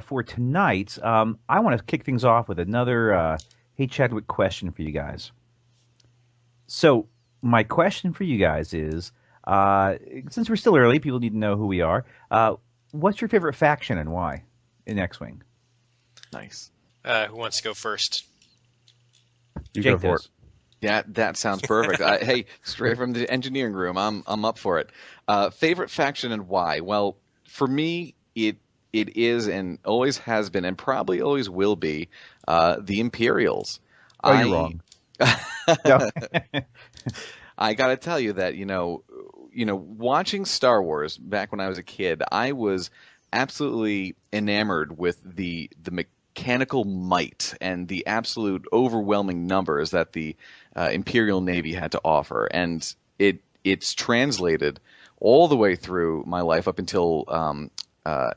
for tonight, I want to kick things off with another Hey Chadwick question for you guys. So, my question for you guys is, since we're still early, people need to know who we are. What's your favorite faction and why in X-Wing? Nice. Who wants to go first? You Jake go for does. it. Yeah, that sounds perfect. Hey, straight from the engineering room, I'm up for it. Favorite faction and why? Well, for me, it is and always has been and probably always will be the Imperials. Oh, you're wrong. No. I got to tell you that watching Star Wars back when I was a kid, I was absolutely enamored with the mechanical might and the absolute overwhelming numbers that the Imperial Navy had to offer, and it's translated all the way through my life up until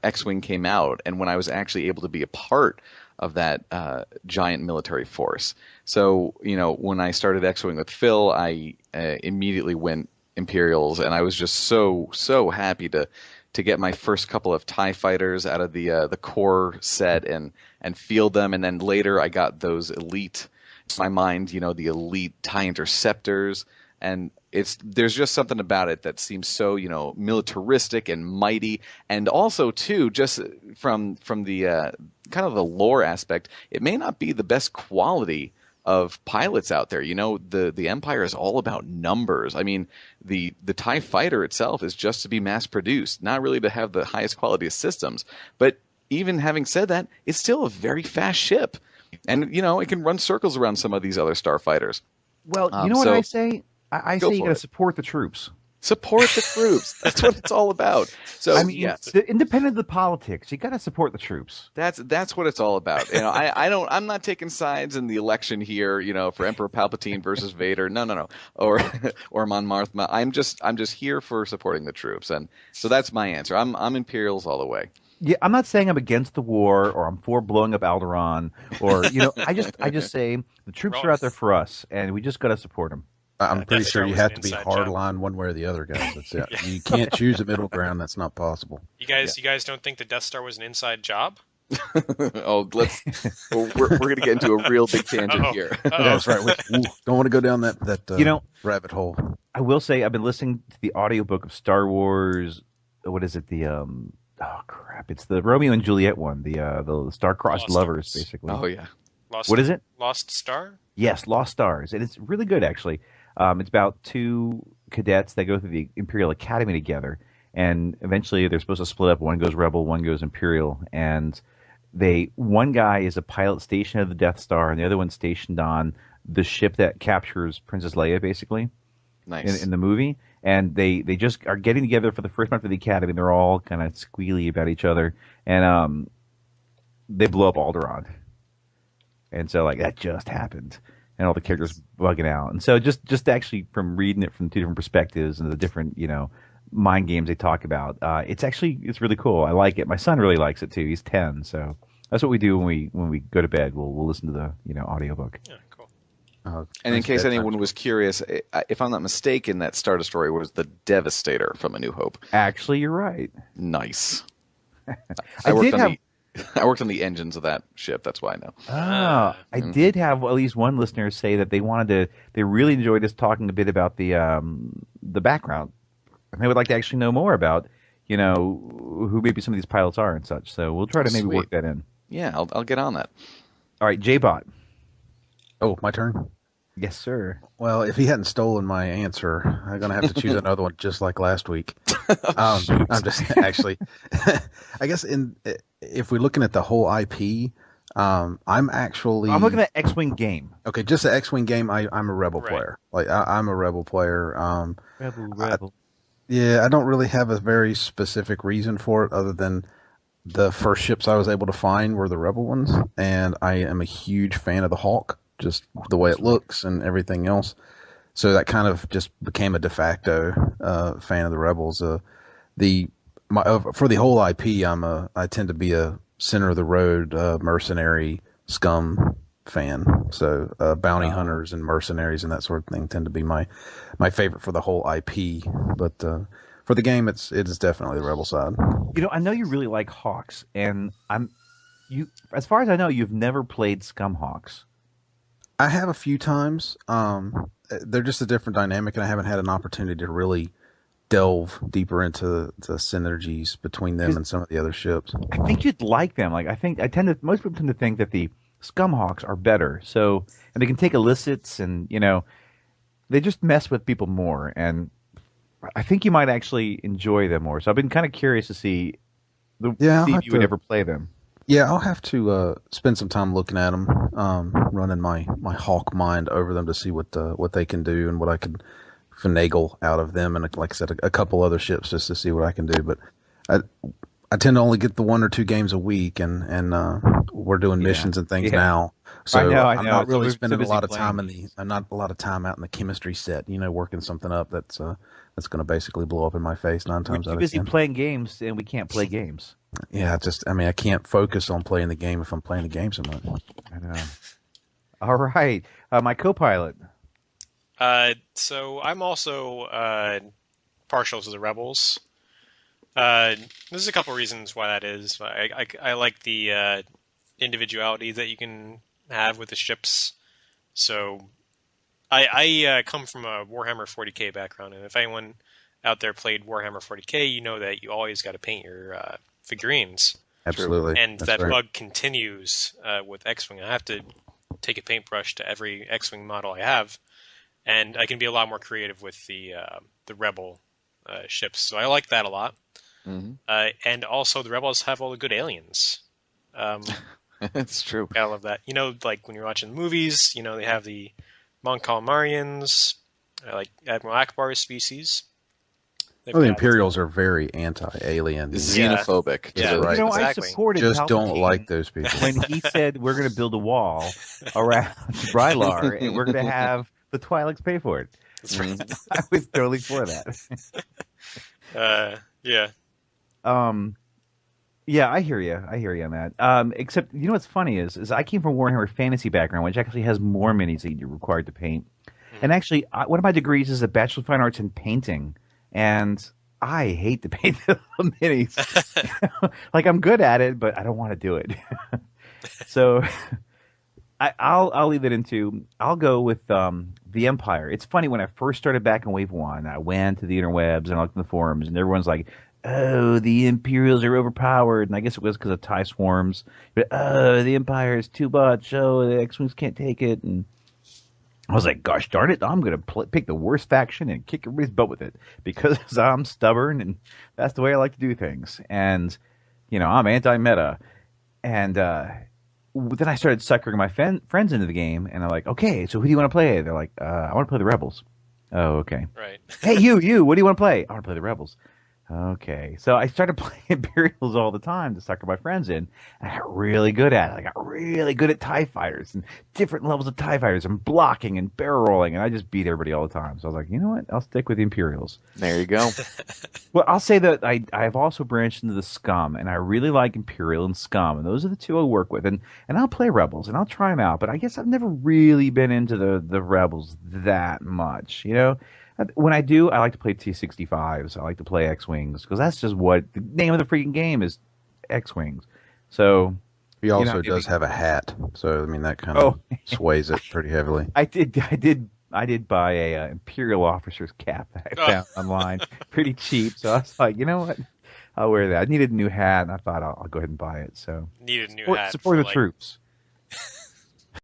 X-Wing came out, and when I was actually able to be a part of that giant military force. So, when I started X-Wing with Phil, I immediately went Imperials, and I was just so happy to get my first couple of TIE fighters out of the core set and field them, and then later I got those elite, in my mind, the elite TIE interceptors, and there's just something about it that seems so militaristic and mighty, and also too just from the kind of the lore aspect, it may not be the best quality of pilots out there. The Empire is all about numbers. I mean, the TIE fighter itself is just to be mass produced, not really to have the highest quality of systems. But even having said that, it's still a very fast ship, and it can run circles around some of these other starfighters. Well, you know what I say? I say you got to support the troops. Support the troops. That's what it's all about. So I mean, independent of the politics, you got to support the troops. That's what it's all about. I'm not taking sides in the election here. For Emperor Palpatine versus Vader. No. Or Mon Mothma. I'm just here for supporting the troops, and so that's my answer. I'm Imperials all the way. Yeah, I'm not saying I'm against the war or I'm for blowing up Alderaan or I just say the troops are out there for us, and we just got to support them. I'm pretty sure you have to be hard line one way or the other, guys. That's it. Yeah. You can't choose a middle ground. That's not possible. You guys don't think the Death Star was an inside job? We're going to get into a real big tangent here. That's right. Don't want to go down that rabbit hole. I will say I've been listening to the audiobook of Star Wars. What is it? It's the Romeo and Juliet one. The star-crossed lovers, basically. Oh yeah. What is it? Lost Star? Yes, Lost Stars, and it's really good actually. It's about two cadets that go through the Imperial Academy together, and eventually they're supposed to split up. One goes Rebel, one goes Imperial, and one guy is a pilot stationed at the Death Star, and the other one's stationed on the ship that captures Princess Leia, basically. Nice. In the movie, and they just are getting together for the first month of the Academy. And they're all kind of squealy about each other, and they blow up Alderaan, and so that just happened. And all the characters bugging out. And so just actually from reading it from two different perspectives and the different, mind games they talk about, it's really cool. I like it. My son really likes it too. He's 10. So that's what we do when we go to bed. We'll listen to the audiobook. Yeah, cool. And in case anyone was curious, if I'm not mistaken, that Star Destroyer was the Devastator from A New Hope. Actually, you're right. Nice. I worked on the engines of that ship. That's why I know. I did have at least one listener say that they really enjoyed us talking a bit about the background, and they would like to actually know more about, who maybe some of these pilots are and such. So we'll try to maybe work that in. Yeah, I'll get on that. All right, J-Bot. Oh, my turn? Yes, sir. Well, if he hadn't stolen my answer, I'm going to have to choose another one just like last week. I'm just actually, I guess if we're looking at the whole IP, I'm looking at X-Wing game. Okay, just the X-Wing game. I'm a Rebel player. I'm a Rebel player. Rebel. I don't really have a very specific reason for it other than the first ships I was able to find were the Rebel ones, and I am a huge fan of the Hawk. Just the way it looks and everything else. So that kind of just became a de facto fan of the Rebels. For the whole IP, I tend to be a center of the road mercenary scum fan. So bounty hunters and mercenaries and that sort of thing tend to be my favorite for the whole IP. But For the game, it is definitely the Rebel side. I know you really like Hawks, and as far as I know, you've never played Scum Hawks. I have a few times. They're just a different dynamic, and I haven't had an opportunity to really delve deeper into the synergies between them and some of the other ships. I think you'd like them. Like most people tend to think that the Scum Hawks are better. So, and they can take elicits, and they just mess with people more. And I think you might actually enjoy them more. So I've been kind of curious to see if you would ever play them. Yeah, I'll have to spend some time looking at them, running my hawk mind over them to see what they can do and what I can finagle out of them, and like I said, a couple other ships just to see what I can do. But I tend to only get the 1 or 2 games a week, and we're doing missions and things now. So I know. I'm not really So spending a busy lot of playing. time I'm not a lot of time out in the chemistry set, working something up that's going to basically blow up in my face 9 times We're out too of busy 10. playing games, and we can't play games. Yeah, I can't focus on playing the game if I'm playing the game so much. I know. All right, my co-pilot. So I'm also partial to the Rebels. There's a couple reasons why that is. I like the individuality that you can have with the ships. So I come from a Warhammer 40k background, and if anyone out there played Warhammer 40k, you know that you always got to paint your figurines. Absolutely. And That's that right. bug continues with X-Wing. I have to take a paintbrush to every X-Wing model I have, and I can be a lot more creative with the Rebel ships. So I like that a lot. Mm-hmm. And also the Rebels have all the good aliens. That's true. I love that. Like when you're watching the movies, they have the Mon Calamarians, like Admiral Akbar's species. They've Well, the got- Imperials are very anti-alien. Xenophobic. Yeah, to the- right. I exactly. supported Just don't Palpatine like those people. when he said we're going to build a wall around Brylar, and we're going to have the Twi'leks pay for it. That's right. I was totally for that. Yeah. Yeah, I hear you. I hear you on that. Except, what's funny is I came from Warhammer Fantasy background, which actually has more minis that you're required to paint. And actually, one of my degrees is a Bachelor of Fine Arts in Painting, and I hate to paint the minis. Like, I'm good at it, but I don't want to do it. So I'll leave it into. I'll go with the Empire. It's funny, when I first started back in Wave 1, I went to the interwebs and I looked in the forums, and everyone's like, oh, the Imperials are overpowered. And I guess it was because of TIE swarms. But, oh, the Empire is too much. Oh, the X-Wings can't take it. And I was like, gosh darn it, I'm going to pick the worst faction and kick everybody's butt with it. Because I'm stubborn, and that's the way I like to do things. And, I'm anti-meta. And then I started suckering my friends into the game. And I'm like, okay, so who do you want to play? They're like, I want to play the Rebels. Oh, okay. Right. Hey, you, what do you want to play? I want to play the Rebels. Okay, so I started playing Imperials all the time to sucker my friends in. And I got really good at it. I got really good at TIE fighters and different levels of TIE fighters and blocking and barrel rolling, and I just beat everybody all the time. So I was like, you know what? I'll stick with the Imperials. There you go. Well, I'll say that I've also branched into the Scum, and I really like Imperial and Scum, and those are the two I work with. And I'll play Rebels, and I'll try them out, but I guess I've never really been into the Rebels that much, When I do, I like to play T-65s. I like to play X-Wings, because that's just what the name of the freaking game is, X-Wings. So He also does have a hat, so I mean that kind of sways it pretty heavily. I did buy a Imperial officer's cap that I found online, pretty cheap. So I was like, you know what, I'll wear that. I needed a new hat, and I thought I'll go ahead and buy it. So Needed a new support hat. the troops.